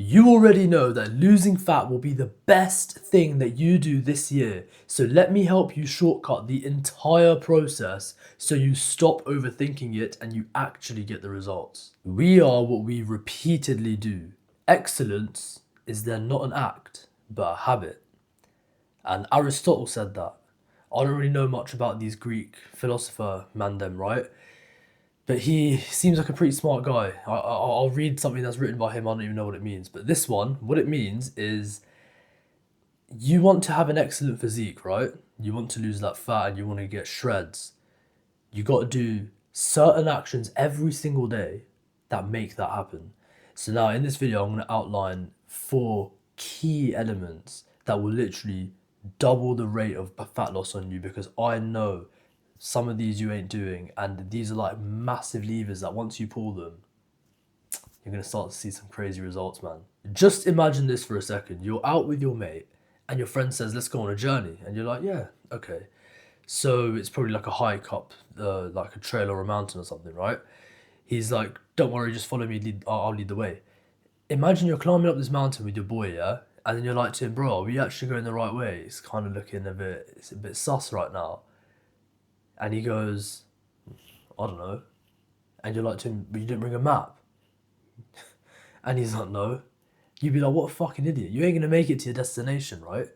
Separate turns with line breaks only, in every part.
You already know that losing fat will be the best thing that you do this year, so let me help you shortcut the entire process so you stop overthinking it and you actually get the results. We are what we repeatedly do. Excellence is then not an act, but a habit. And Aristotle said that. I don't really know much about these Greek philosopher mandem, right? But he seems like a pretty smart guy. I'll read something that's written by him. I don't even know what it means. But this one, what it means is you want to have an excellent physique, right? You want to lose that fat and you want to get shreds. You got to do certain actions every single day that make that happen. So now in this video, I'm going to outline 4 key elements that will literally double the rate of fat loss on you, because I know some of these you ain't doing, and these are like massive levers that once you pull them, you're going to start to see some crazy results, man. Just imagine this for a second. You're out with your mate and your friend says, let's go on a journey. And you're like, yeah, okay. So it's probably like a hike up, like a trail or a mountain or something, right? He's like, don't worry, just follow me, I'll lead the way. Imagine you're climbing up this mountain with your boy, yeah? And then you're like to him, bro, are we actually going the right way? It's kind of looking it's a bit sus right now. And he goes, I don't know. And you're like to him, but you didn't bring a map. And he's like, no. You'd be like, what a fucking idiot. You ain't going to make it to your destination, right?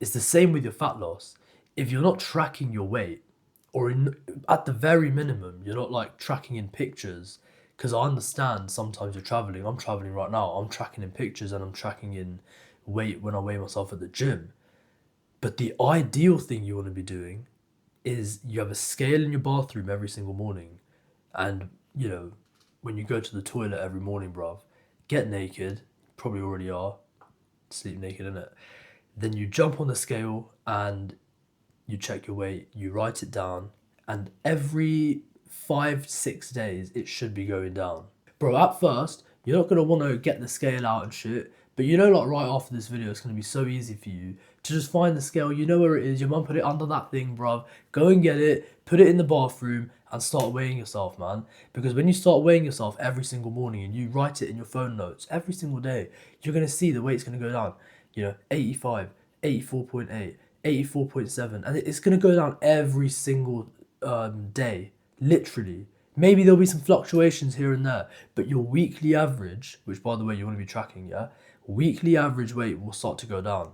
It's the same with your fat loss. If you're not tracking your weight, or at the very minimum, you're not like tracking in pictures, because I understand sometimes you're traveling. I'm traveling right now. I'm tracking in pictures and I'm tracking in weight when I weigh myself at the gym. But the ideal thing you want to be doing is you have a scale in your bathroom every single morning, and you know, when you go to the toilet every morning, bruv, get naked, probably already are, sleep naked, innit? Then you jump on the scale and you check your weight, you write it down, and every 5-6 days it should be going down. Bro, at first, you're not gonna wanna get the scale out and shit, but you know, like right after this video, it's gonna be so easy for you to just find the scale. You know where it is. Your mum put it under that thing, bruv. Go and get it, put it in the bathroom, and start weighing yourself, man. Because when you start weighing yourself every single morning and you write it in your phone notes every single day, you're gonna see the weight's gonna go down. You know, 85, 84.8, 84.7, and it's gonna go down every single day, literally. Maybe there'll be some fluctuations here and there, but your weekly average, which by the way you want to be tracking, yeah, weekly average weight will start to go down.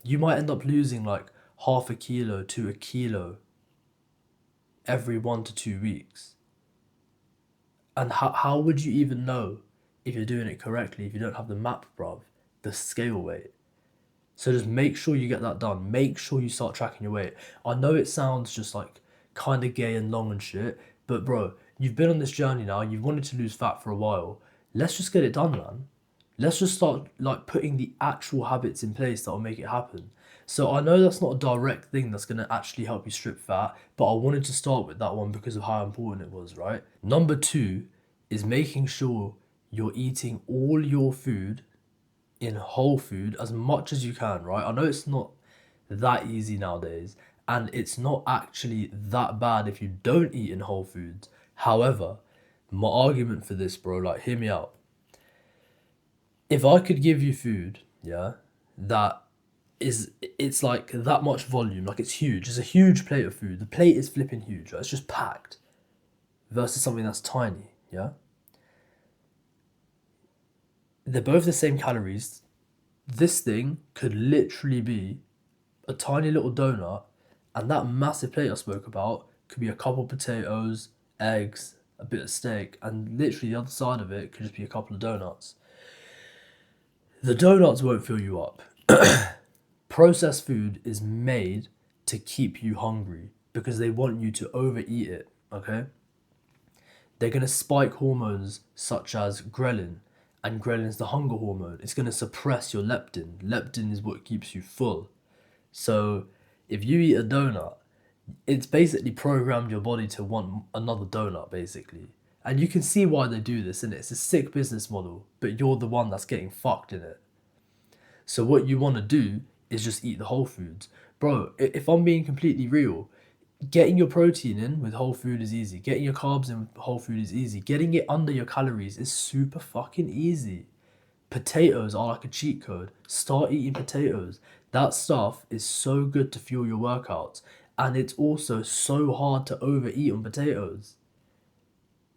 You might end up losing like half a kilo to a kilo every 1 to 2 weeks. And how would you even know if you're doing it correctly if you don't have the map, bruv, the scale weight? So just make sure you get that done. Make sure you start tracking your weight. I know it sounds just like kind of gay and long and shit, but bro, you've been on this journey now. You've wanted to lose fat for a while. Let's just get it done, man. Let's just start like putting the actual habits in place that will make it happen. So I know that's not a direct thing that's going to actually help you strip fat, but I wanted to start with that one because of how important it was, right? Number 2 is making sure you're eating all your food in whole food as much as you can, right? I know it's not that easy nowadays, and it's not actually that bad if you don't eat in whole foods. However, my argument for this, bro, like hear me out. If I could give you food, yeah, that it's like that much volume, like it's huge. It's a huge plate of food. The plate is flipping huge, right? It's just packed. Versus something that's tiny, yeah? They're both the same calories. This thing could literally be a tiny little donut, and that massive plate I spoke about could be a couple of potatoes, eggs, a bit of steak, and literally the other side of it could just be a couple of donuts. The donuts won't fill you up. Processed food is made to keep you hungry because they want you to overeat it, okay? They're going to spike hormones such as ghrelin, and ghrelin is the hunger hormone. It's going to suppress your leptin. Leptin is what keeps you full. So if you eat a donut, it's basically programmed your body to want another donut, basically. And you can see why they do this, and it's a sick business model, but you're the one that's getting fucked in it. So what you want to do is just eat the whole foods. Bro, if I'm being completely real, getting your protein in with whole food is easy. Getting your carbs in with whole food is easy. Getting it under your calories is super fucking easy. Potatoes are like a cheat code. Start eating potatoes. That stuff is so good to fuel your workouts. And it's also so hard to overeat on potatoes.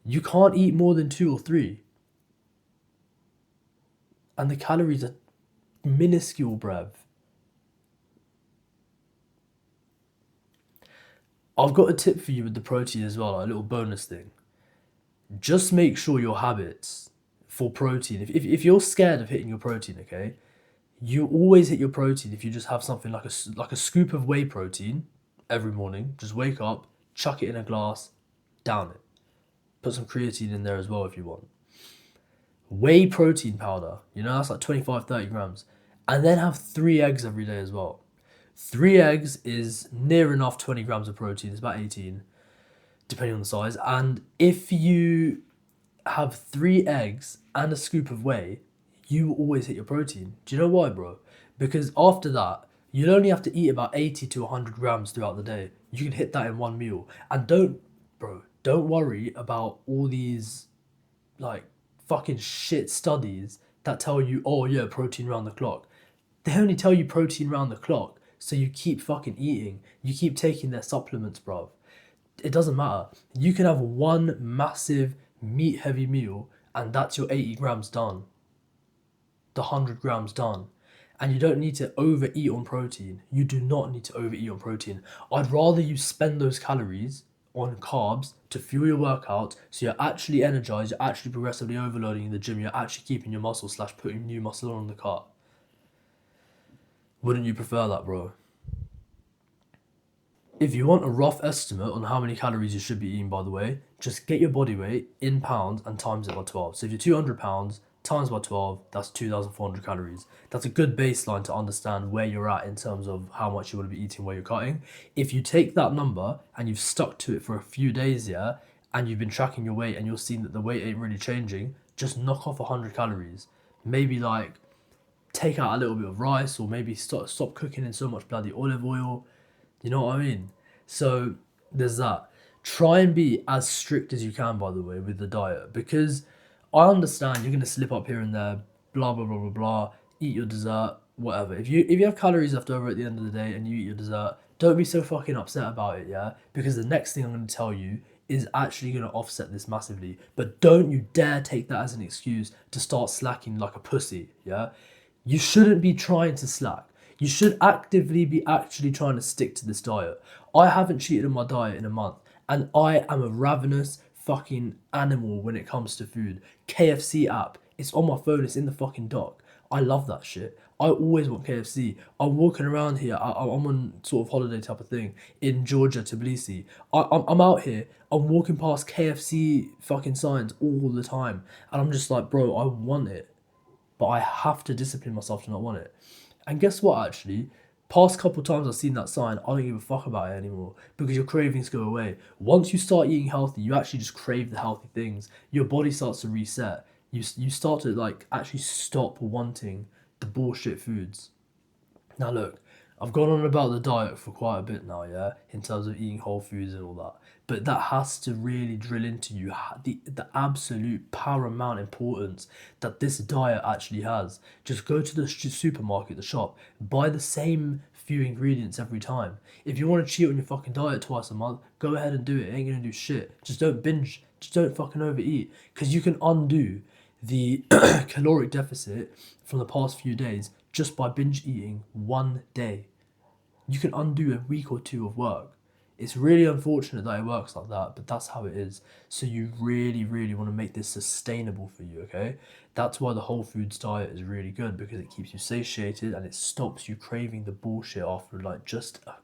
You can't eat more than two or three. And the calories are minuscule, bruv. I've got a tip for you with the protein as well, like a little bonus thing. Just make sure your habits for protein, if you're scared of hitting your protein, okay, you always hit your protein if you just have something like a scoop of whey protein every morning. Just wake up, chuck it in a glass, down it. Put some creatine in there as well if you want. Whey protein powder, that's like 25, 30 grams. And then have 3 eggs every day as well. 3 eggs is near enough 20 grams of protein. It's about 18, depending on the size. And if you have 3 eggs and a scoop of whey, you always hit your protein. Do you know why, bro? Because after that, you'll only have to eat about 80 to 100 grams throughout the day. You can hit that in one meal. And don't worry about all these, like, fucking shit studies that tell you, oh yeah, protein round the clock. They only tell you protein round the clock, so you keep fucking eating. You keep taking their supplements, bruv. It doesn't matter. You can have one massive meat heavy meal, and that's your 80 grams done. The 100 grams done. And you don't need to overeat on protein. You do not need to overeat on protein. I'd rather you spend those calories on carbs to fuel your workout so you're actually energized, you're actually progressively overloading in the gym, you're actually keeping your muscle / putting new muscle on the cart. Wouldn't you prefer that, bro? If you want a rough estimate on how many calories you should be eating, by the way, just get your body weight in pounds and times it by 12. So if you're 200 pounds, times by 12, that's 2,400 calories. That's a good baseline to understand where you're at in terms of how much you want to be eating, where you're cutting. If you take that number and you've stuck to it for a few days, yeah, and you've been tracking your weight and you're seeing that the weight ain't really changing, just knock off 100 calories. Maybe like take out a little bit of rice, or maybe stop cooking in so much bloody olive oil. You know what I mean? So there's that. Try and be as strict as you can, by the way, with the diet, because I understand you're gonna slip up here and there, blah blah blah blah blah. Eat your dessert, whatever. If you have calories left over at the end of the day and you eat your dessert, don't be so fucking upset about it, yeah? Because the next thing I'm gonna tell you is actually gonna offset this massively. But don't you dare take that as an excuse to start slacking like a pussy, yeah? You shouldn't be trying to slack. You should actively be actually trying to stick to this diet. I haven't cheated on my diet in a month, and I am a ravenous fucking animal when it comes to food. KFC app, it's on my phone, it's in the fucking dock. I love that shit. I always want KFC. I'm walking around here, I'm on sort of holiday type of thing in Georgia, Tbilisi. I'm out here, I'm walking past KFC fucking signs all the time, and I'm just like, bro, I want it, but I have to discipline myself to not want it. And guess what, actually? Past couple times I've seen that sign, I don't give a fuck about it anymore because your cravings go away. Once you start eating healthy, you actually just crave the healthy things. Your body starts to reset. You start to like actually stop wanting the bullshit foods. Now look, I've gone on about the diet for quite a bit now, yeah, in terms of eating whole foods and all that. But that has to really drill into you the absolute paramount importance that this diet actually has. Just go to the supermarket, the shop, buy the same few ingredients every time. If you want to cheat on your fucking diet twice a month, go ahead and do it. It ain't gonna do shit. Just don't binge. Just don't fucking overeat. Because you can undo the caloric deficit from the past few days just by binge eating one day. You can undo a week or two of work. It's really unfortunate that it works like that, but that's how it is. So you really, really want to make this sustainable for you, okay? That's why the whole foods diet is really good, because it keeps you satiated and it stops you craving the bullshit after like just a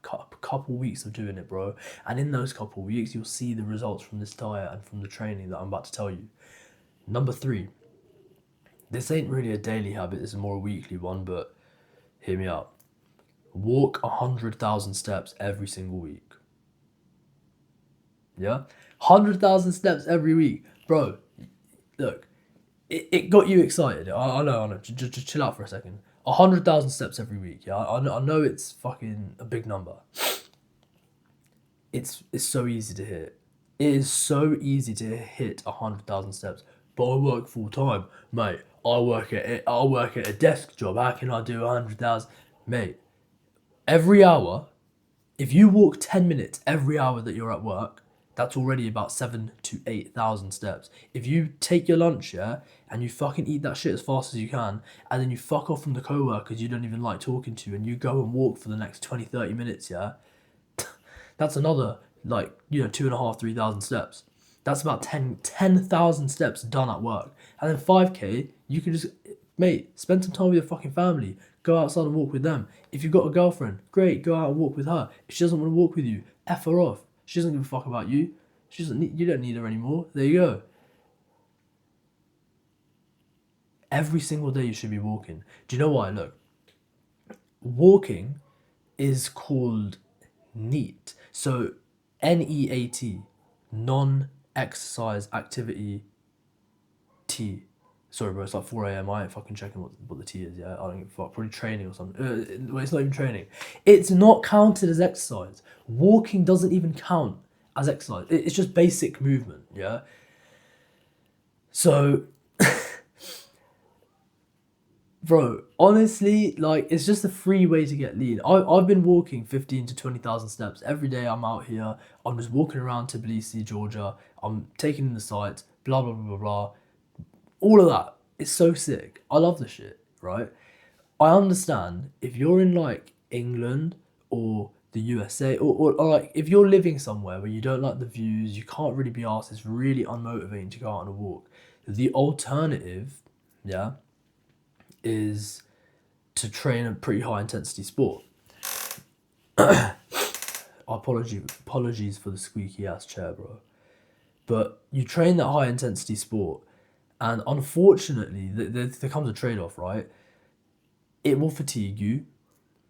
couple weeks of doing it, bro. And in those couple weeks, you'll see the results from this diet and from the training that I'm about to tell you. Number 3. This ain't really a daily habit, this is more a weekly one, but hear me out. Walk 100,000 steps every single week. Yeah? 100,000 steps every week. Bro, look, it got you excited. I know. Just chill out for a second. 100,000 steps every week, yeah? I know it's fucking a big number. It's so easy to hit. It is so easy to hit 100,000 steps. But I work full time, mate. I work at a desk job. How can I do 100,000, mate? Every hour, if you walk 10 minutes every hour that you're at work, that's already about 7 to 8,000 steps. If you take your lunch, yeah, and you fucking eat that shit as fast as you can, and then you fuck off from the co-workers you don't even like talking to, and you go and walk for the next 20, 30 minutes, yeah, that's another, like, 2,500, 3,000 steps. That's about 10,000 steps done at work. And then 5K, you can just, mate, spend some time with your fucking family. Go outside and walk with them. If you've got a girlfriend, great, go out and walk with her. If she doesn't want to walk with you, F her off. She doesn't give a fuck about you. She doesn't need, you don't need her anymore. There you go. Every single day you should be walking. Do you know why? Look, walking is called NEAT. So NEAT, non-exercise activity T. Sorry, bro, it's like 4 a.m. I ain't fucking checking what the T is, yeah? I don't give a fuck. Probably training or something. Well, it's not even training. It's not counted as exercise. Walking doesn't even count as exercise. It's just basic movement, yeah? So, bro, honestly, like, it's just a free way to get lean. I've been walking 15 to 20,000 steps every day. I'm out here. I'm just walking around Tbilisi, Georgia. I'm taking in the sights, blah, blah, blah, blah, blah. All of that. It's so sick. I love the shit, right? I understand if you're in, like, England or the USA, or like, if you're living somewhere where you don't like the views, you can't really be asked, it's really unmotivating to go out on a walk. The alternative, yeah, is to train a pretty high intensity sport. Apologies for the squeaky ass chair, bro. But you train that high intensity sport, and unfortunately, there comes a trade off, right? It will fatigue you.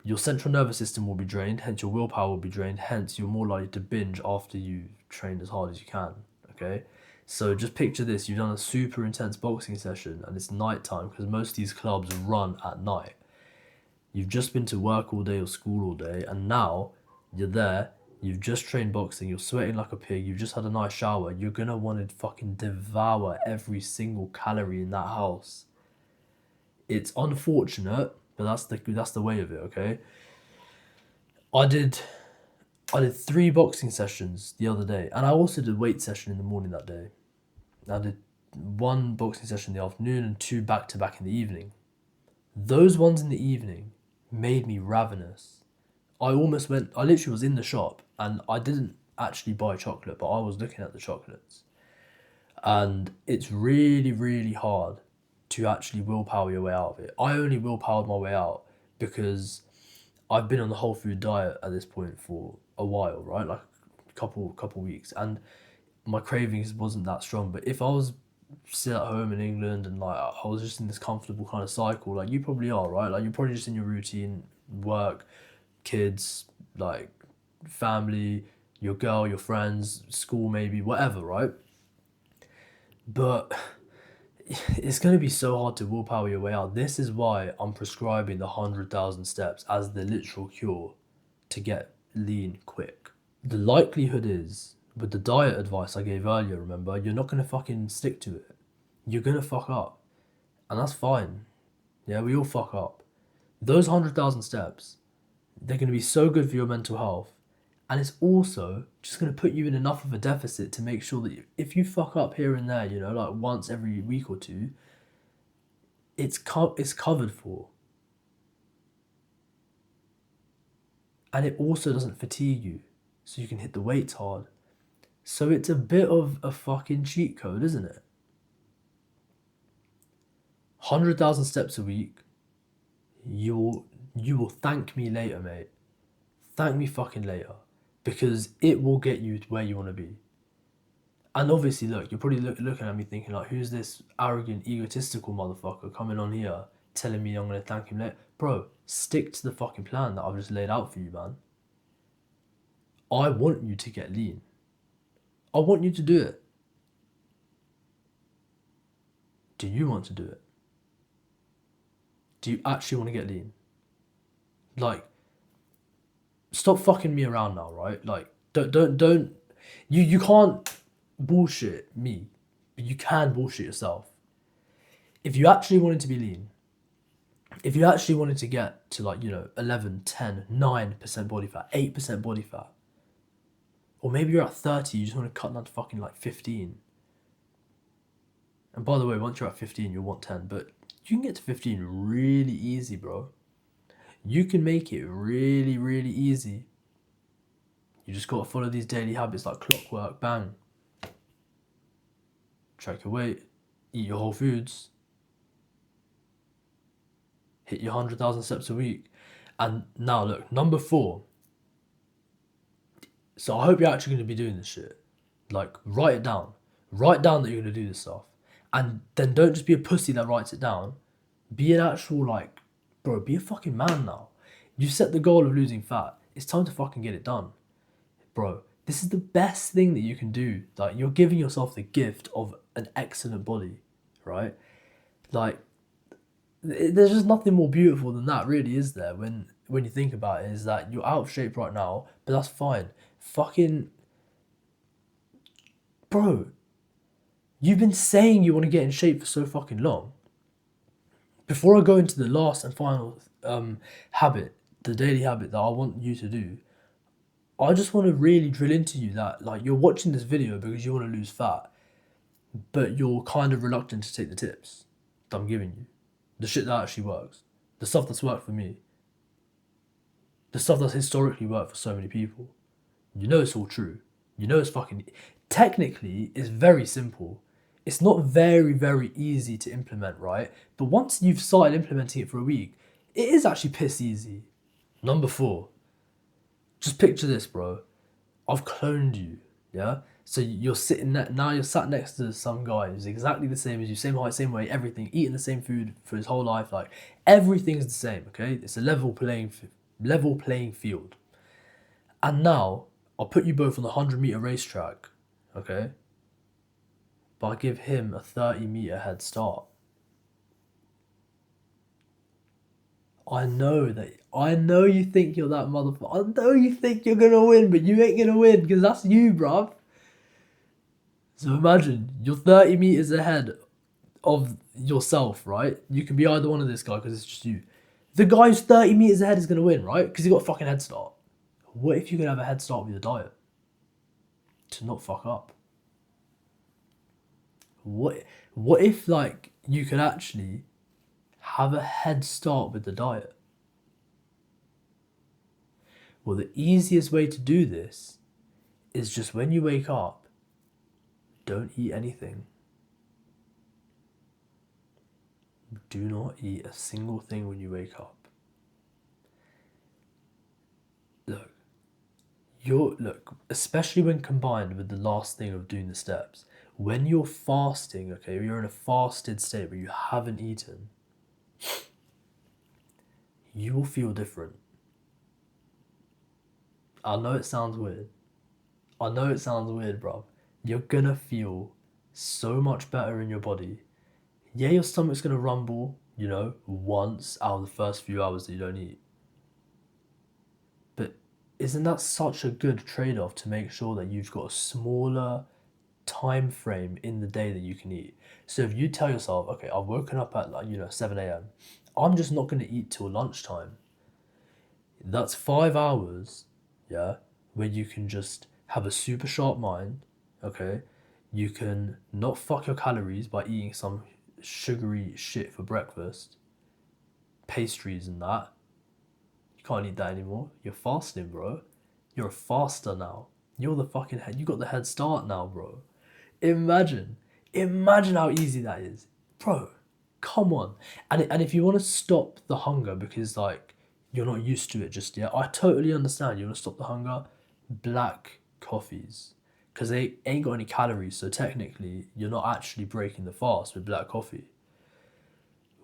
Your central nervous system will be drained, hence your willpower will be drained, hence you're more likely to binge after you trained as hard as you can. Okay? So just picture this, you've done a super intense boxing session and it's nighttime because most of these clubs run at night. You've just been to work all day or school all day, and now you're there, you've just trained boxing, you're sweating like a pig, you've just had a nice shower, you're gonna want to fucking devour every single calorie in that house. It's unfortunate, but that's the way of it, okay? I did 3 boxing sessions the other day, and I also did a weight session in the morning that day. I did 1 boxing session in the afternoon and 2 back to back in the evening. Those ones in the evening made me ravenous. I literally was in the shop and I didn't actually buy chocolate, but I was looking at the chocolates. And it's really, really hard to actually willpower your way out of it. I only willpowered my way out because I've been on the whole food diet at this point for a while, right? Like a couple weeks, and my cravings wasn't that strong. But if I was still at home in England and like I was just in this comfortable kind of cycle, like you probably are, right? Like you're probably just in your routine, work, kids, like family, your girl, your friends, school maybe, whatever, right? But it's going to be so hard to willpower your way out. This is why I'm prescribing the 100,000 steps as the literal cure to get lean quick. The likelihood is, with the diet advice I gave earlier, remember, you're not going to fucking stick to it. You're going to fuck up. And that's fine. Yeah, we all fuck up. Those 100,000 steps, they're going to be so good for your mental health. And it's also just going to put you in enough of a deficit to make sure that if you fuck up here and there, like once every week or two, it's covered for. And it also doesn't fatigue you, so you can hit the weights hard. So it's a bit of a fucking cheat code, isn't it? 100,000 steps a week, you will thank me later, mate. Thank me fucking later. Because it will get you to where you want to be. And obviously, look, you're probably looking at me thinking, like, who's this arrogant, egotistical motherfucker coming on here telling me I'm going to thank him later? Bro, stick to the fucking plan that I've just laid out for you, man. I want you to get lean. I want you to do it. Do you want to do it? Do you actually want to get lean? Like, stop fucking me around now, right? Like, don't. You can't bullshit me, but you can bullshit yourself. if you actually wanted to be lean, if you actually wanted to get to like, 11, 10, 9% body fat, 8% body fat, or maybe you're at 30, you just want to cut down to fucking like 15. And by the way, once you're at 15, you'll want 10, but you can get to 15 really easy, bro. You can make it really, really easy. You just gotta follow these daily habits like clockwork, bang. Track your weight, eat your whole foods, hit your 100,000 steps a week. And now look, number 4. So I hope you're actually gonna be doing this shit. Like, write it down. Write down that you're gonna do this stuff. And then don't just be a pussy that writes it down. Be an actual, like, bro, be a fucking man now. You set the goal of losing fat. It's time to fucking get it done. Bro, this is the best thing that you can do. Like, you're giving yourself the gift of an excellent body, right? Like, there's just nothing more beautiful than that, really, is there? When you think about it, is that you're out of shape right now, but that's fine. Fucking, bro, you've been saying you want to get in shape for so fucking long. Before I go into the last and final habit, the daily habit that I want you to do, I just want to really drill into you that, like, you're watching this video because you want to lose fat, but you're kind of reluctant to take the tips that I'm giving you. The shit that actually works. The stuff that's worked for me. The stuff that's historically worked for so many people. You know it's all true. You know it's fucking... Technically, it's very simple. It's not very, very easy to implement, right? But once you've started implementing it for a week, it is actually piss easy. Number 4. Just picture this, bro. I've cloned you, yeah? So you're sitting there, now you're sat next to some guy who's exactly the same as you, same height, same weight, everything, eating the same food for his whole life, like, everything's the same, okay? It's a level playing field. And now, I'll put you both on the 100-meter racetrack, okay? But I give him a 30-meter head start. I know you think you're that motherfucker. I know you think you're gonna win, but you ain't gonna win, because that's you, bruv. So imagine, you're 30 meters ahead of yourself, right? You can be either one of this guy, because it's just you. The guy who's 30 meters ahead is gonna win, right? Because he got a fucking head start. What if you could have a head start with your diet? To not fuck up. What if, like, you could actually have a head start with the diet? Well, the easiest way to do this is just when you wake up, don't eat anything. Do not eat a single thing when you wake up. Look, especially when combined with the last thing of doing the steps, when you're fasting, okay, you're in a fasted state where you haven't eaten, you will feel different. I know it sounds weird. Bro. You're gonna feel so much better in your body. Yeah, your stomach's gonna rumble, once out of the first few hours that you don't eat. But isn't that such a good trade-off to make sure that you've got a smaller time frame in the day that you can eat? So if you tell yourself, okay, I've woken up at 7 a.m. I'm just not gonna eat till lunchtime. That's 5 hours, yeah, where you can just have a super sharp mind, okay? You can not fuck your calories by eating some sugary shit for breakfast, pastries and that. You can't eat that anymore. You're fasting, bro. You're a faster now. You're the fucking head. You got the head start now, bro. Imagine how easy that is, bro. Come on. And if you want to stop the hunger because, like, you're not used to it just yet, I totally understand. You want to stop the hunger. Black coffees, because they ain't got any calories, so technically you're not actually breaking the fast with black coffee.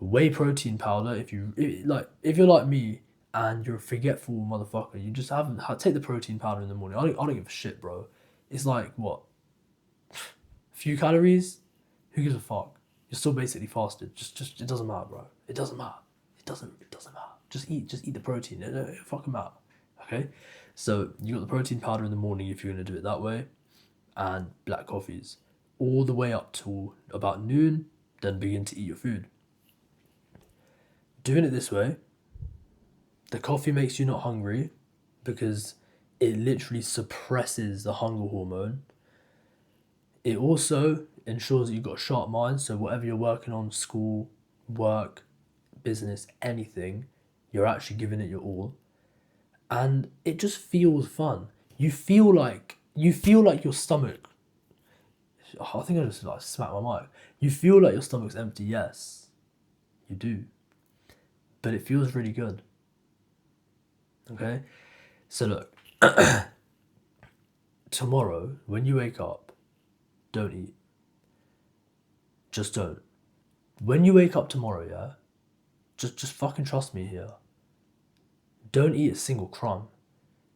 Whey protein powder, if you're like me and you're a forgetful motherfucker, you just take the protein powder in the morning. I don't give a shit, bro. It's like, what, a few calories? Who gives a fuck? You're still basically fasted. Just it doesn't matter, bro. It doesn't matter. It doesn't matter. Just eat the protein. It fucking matter. Okay? So you got the protein powder in the morning if you're gonna do it that way, and black coffees all the way up to about noon. Then begin to eat your food. Doing it this way, the coffee makes you not hungry because it literally suppresses the hunger hormone. It also ensures that you've got a sharp mind, so whatever you're working on, school, work, business, anything, you're actually giving it your all. And it just feels fun. You feel like your stomach. I think I just like smacked my mic. You feel like your stomach's empty, yes. You do. But it feels really good. Okay? So look, tomorrow, when you wake up, don't eat. Just don't. When you wake up tomorrow, yeah, just fucking trust me here. Don't eat a single crumb.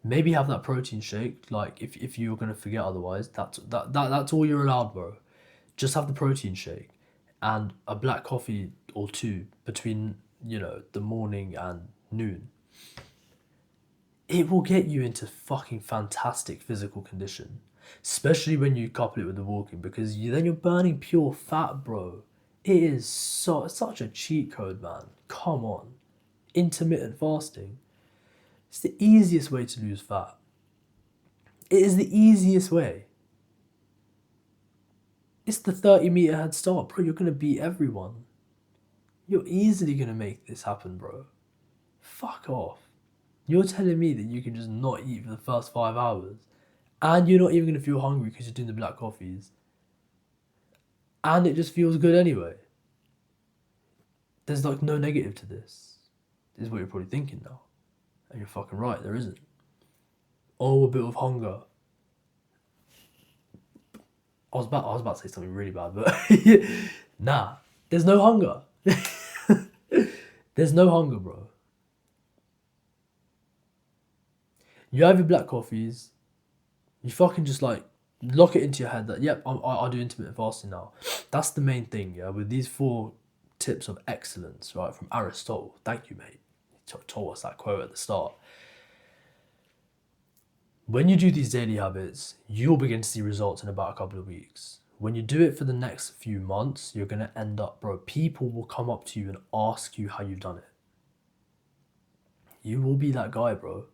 Maybe have that protein shake, like if you're gonna forget otherwise, that's all you're allowed, bro. Just have the protein shake and a black coffee or two between, the morning and noon. It will get you into fucking fantastic physical condition. Especially when you couple it with the walking, because then you're burning pure fat, bro. It is such a cheat code, man. Come on. Intermittent fasting. It's the easiest way to lose fat. It is the easiest way. It's the 30-meter head start, bro. You're going to beat everyone. You're easily going to make this happen, bro. Fuck off. You're telling me that you can just not eat for the first 5 hours and you're not even going to feel hungry because you're doing the black coffees and it just feels good anyway. There's like no negative to this. This is what you're probably thinking now. And you're fucking right, there isn't. Oh, a bit of hunger. I was about to say something really bad, but nah, there's no hunger. There's no hunger, bro. You have your black coffees. You fucking just like lock it into your head that, yep, I do intermittent fasting now. That's the main thing, yeah, with these 4 tips of excellence, right, from Aristotle. Thank you, mate. He told us that quote at the start. When you do these daily habits, you'll begin to see results in about a couple of weeks. When you do it for the next few months, you're going to end up, bro, people will come up to you and ask you how you've done it. You will be that guy, bro.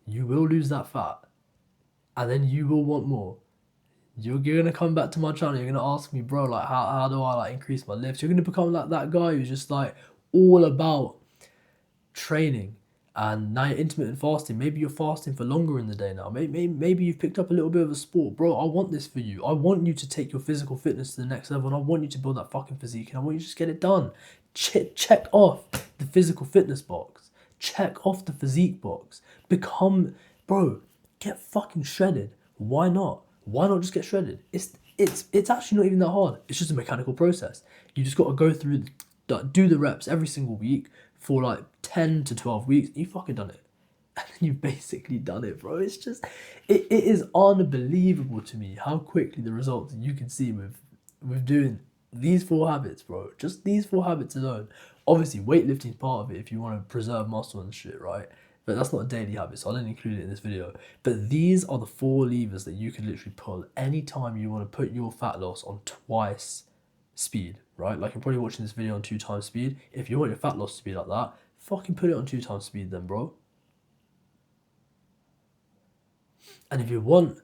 You will lose that fat. And then you will want more. You're going to come back to my channel. You're going to ask me, bro, like, how do I, like, increase my lifts? You're going to become like that guy who's just, like, all about training. And now you're intermittent fasting. Maybe you're fasting for longer in the day now. Maybe you've picked up a little bit of a sport. Bro, I want this for you. I want you to take your physical fitness to the next level. And I want you to build that fucking physique. And I want you to just get it done. Check off the physical fitness box. Check off the physique box. Bro, get fucking shredded. Why not? Why not just get shredded? It's actually not even that hard. It's just a mechanical process. You just got to go through, do the reps every single week for like 10 to 12 weeks. You fucking done it. And you've basically done it, bro. It's just, it is unbelievable to me how quickly the results you can see with doing these 4 habits, bro. Just these 4 habits alone. Obviously, weightlifting is part of it if you want to preserve muscle and shit, right? But that's not a daily habit, so I didn't include it in this video. But these are the 4 levers that you can literally pull anytime you want to put your fat loss on twice speed, right? Like, you're probably watching this video on 2 times speed. If you want your fat loss to be like that, fucking put it on 2 times speed then, bro. And if you want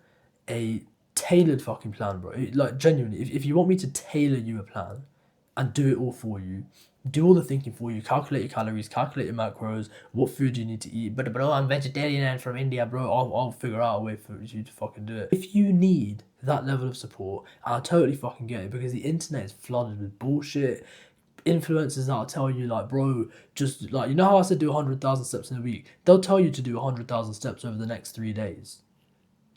a tailored fucking plan, bro, like, genuinely, if you want me to tailor you a plan and do it all for you, do all the thinking for you, calculate your calories, calculate your macros, what food you need to eat. But bro, I'm vegetarian and from India, bro. I'll figure out a way for you to fucking do it. If you need that level of support, I totally fucking get it, because the internet is flooded with bullshit. Influencers that'll tell you, like, bro, just like, you know how I said do 100,000 steps in a week? They'll tell you to do 100,000 steps over the next 3 days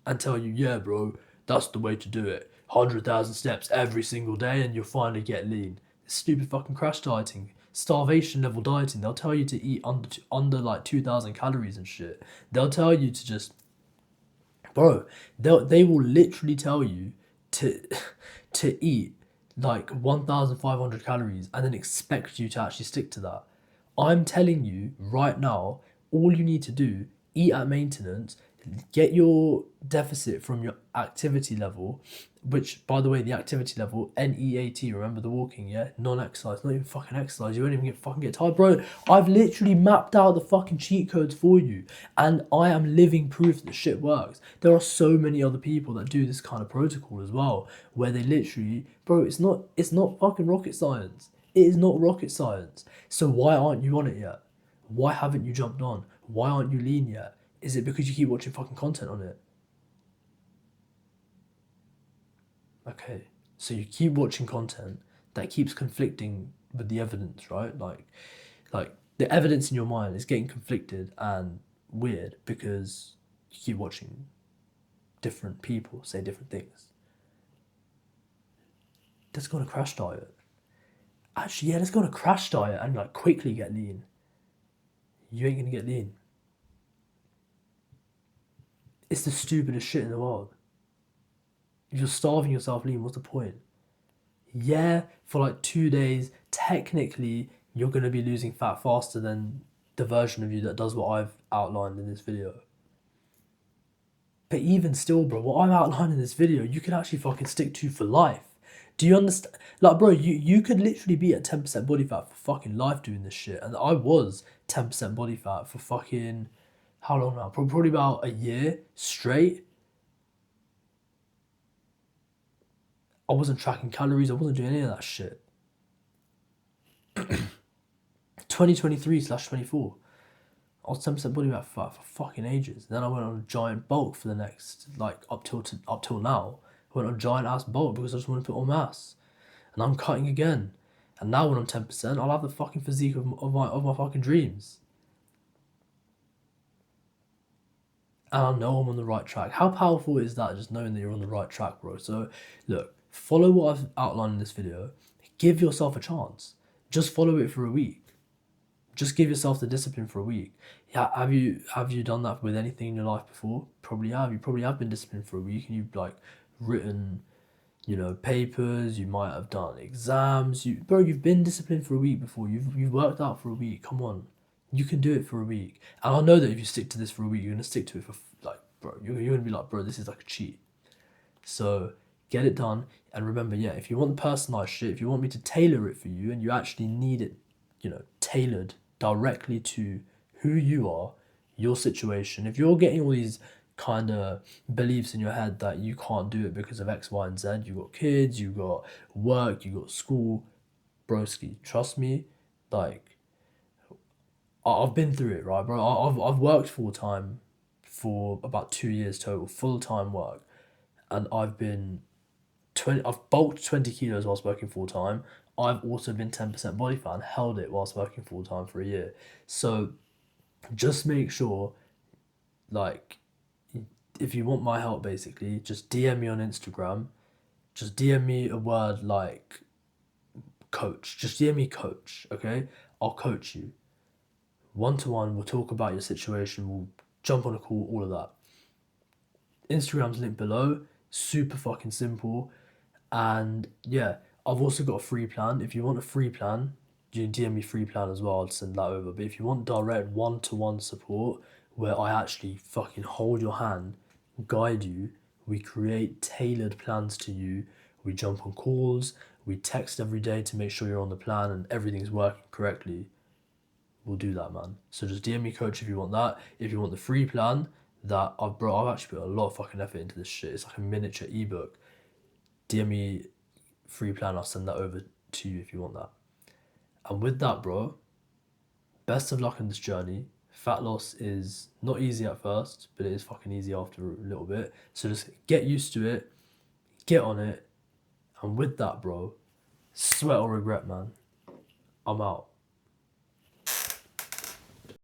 and tell you, yeah, bro, that's the way to do it. 100,000 steps every single day and you'll finally get lean. Stupid fucking crash dieting, starvation level dieting. They'll tell you to eat under like 2,000 calories and shit. They'll tell you to just, bro, they will literally tell you to eat like 1,500 calories and then expect you to actually stick to that. I'm telling you right now, all you need to do, eat at maintenance, Get your deficit from your activity level, which, by the way, the activity level, NEAT, remember the walking, yeah? Non-exercise, not even fucking exercise. You won't even get tired. Bro, I've literally mapped out the fucking cheat codes for you, and I am living proof that shit works. There are so many other people that do this kind of protocol as well, where they literally, bro, it's not fucking rocket science. It is not rocket science. So why aren't you on it yet? Why haven't you jumped on? Why aren't you lean yet? Is it because you keep watching fucking content on it? Okay, so you keep watching content that keeps conflicting with the evidence, right? Like the evidence in your mind is getting conflicted and weird because you keep watching different people say different things. Let's go on a crash diet. Actually, yeah, let's go on a crash diet and like quickly get lean. You ain't gonna get lean. It's the stupidest shit in the world. If you're starving yourself lean, what's the point? Yeah, for like 2 days, technically, you're going to be losing fat faster than the version of you that does what I've outlined in this video. But even still, bro, what I've outlined in this video, you can actually fucking stick to for life. Do you understand? Like, bro, you could literally be at 10% body fat for fucking life doing this shit. And I was 10% body fat for fucking, how long now? Probably about a year straight. I wasn't tracking calories. I wasn't doing any of that shit. 2023/24. I was 10% body fat for fucking ages. Then I went on a giant bulk for the next, like, up till now. I went on a giant ass bulk because I just want to put on mass. And I'm cutting again. And now when I'm 10%, I'll have the fucking physique of my fucking dreams. And I know I'm on the right track. How powerful is that, just knowing that you're on the right track, bro? So, look, follow what I've outlined in this video. Give yourself a chance. Just follow it for a week. Just give yourself the discipline for a week. Yeah, have you done that with anything in your life before? Probably have. You probably have been disciplined for a week, and you've like written, papers. You might have done exams. You've been disciplined for a week before. You've worked out for a week. Come on, you can do it for a week. And I know that if you stick to this for a week, you're gonna stick to it for like, bro. You're gonna be like, bro, this is like a cheat. So get it done. And remember, yeah, if you want the personalized shit, if you want me to tailor it for you, and you actually need it, tailored directly to who you are, your situation. If you're getting all these kind of beliefs in your head that you can't do it because of X, Y, and Z, you got kids, you got work, you got school, broski, trust me, like I've been through it, right, bro? I've worked full time for about 2 years total, full time work, and I've bulked 20 kilos whilst working full time. I've also been 10% body fat and held it whilst working full time for a year. So just make sure, like, if you want my help, basically, just DM me on Instagram. Just DM me a word like coach. Just DM me coach, okay? I'll coach you. 1-to-1, we'll talk about your situation. We'll jump on a call, all of that. Instagram's linked below. Super fucking simple. And yeah, I've also got a free plan. If you want a free plan, you DM me free plan as well. I'll send that over. But if you want direct 1-to-1 support where I actually fucking hold your hand, guide you, we create tailored plans to you. We jump on calls, we text every day to make sure you're on the plan and everything's working correctly. We'll do that, man. So just DM me coach if you want that. If you want the free plan, that I've actually put a lot of fucking effort into this shit. It's like a miniature ebook. DM me free plan, I'll send that over to you if you want that. And with that, bro, best of luck in this journey. Fat loss is not easy at first, but it is fucking easy after a little bit. So just get used to it, get on it, and with that, bro, sweat or regret, man. I'm out.